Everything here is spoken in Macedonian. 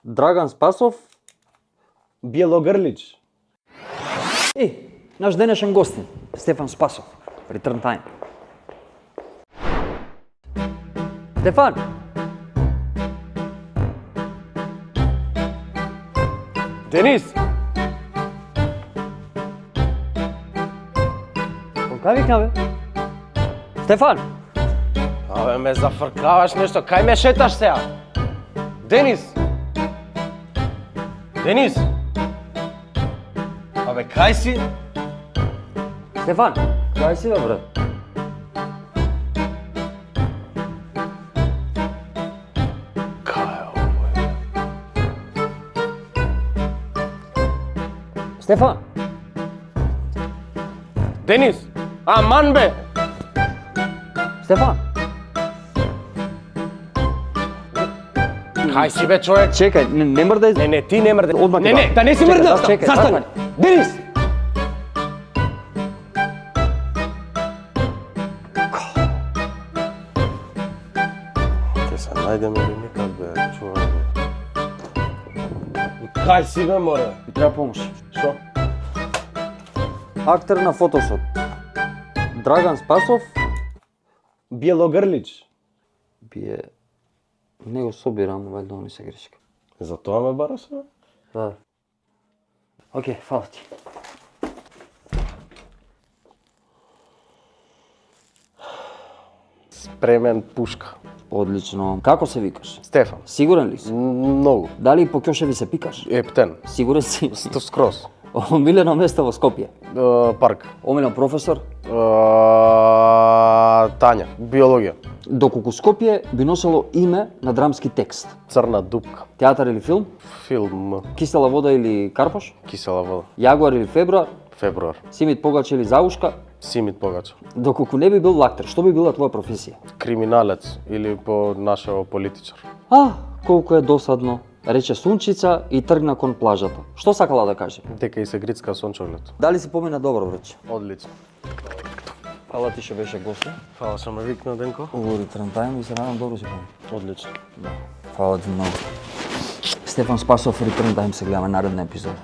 Драган Спасов, Бјелогрлич. наш денешен гостин, Стефан Спасов, Return Time. Стефан! Денис! Колка викна, бе? Стефан! Абе, ме зафркаваш нешто, кај ме шеташ сега? Денис! Денис! Абе, кај си? Стефан, кај си, бе, брат? Кај е овој? Стефан! Денис! Аман бе! Стефан! Кај си бе, човек? Чекај, не мрдај. Не, ти не мрдај. Одма ти Не, да не си Чекај, мрдав. чекај, Застани. Денис! Ќе се најдеме ли никак бе, човек? Кај си бе, море? Ми треба помош. Шо? Актер на фотосот. Драган Спасов Бјелогрлич. бие... Не го собирам, вајде да не се грешка. За тоа ме бараш, бе? Да. Океј, фала ти. Спремен пушка. Одлично. Како се викаш? Стефан. Сигурен ли си? Многу. Дали по Ќошеви се пикаш? Ептен. Сигурен си? Скроз. Омилено место во Скопје. Парк. Омилен професор? Тања. Биологија. Доколку Скопје би носело име на драмски текст. Црна дупка. Театар или филм? Филм. Кисела вода или Карпош? Кисела вода. Јагуар или Фебруар? Фебруар. Симит Погач или Заушка? Симит Погача. Доколку не би бил актер, што би била твоја професија? Криминалец или по нашево политичар. Колку е досадно, рече Сунчица и тргна кон плажата. Што сакала да каже? Дека и се грицка сончевлето. Дали си помина добро, рече? Одлично. Фала ти што беше гостин. Фала што ме викна, Денко. Ово Return Time и се надам добро си помина. Одлично. Фала ти многу. Стефан Спасов, Return Time, се гледаме наредна епизода.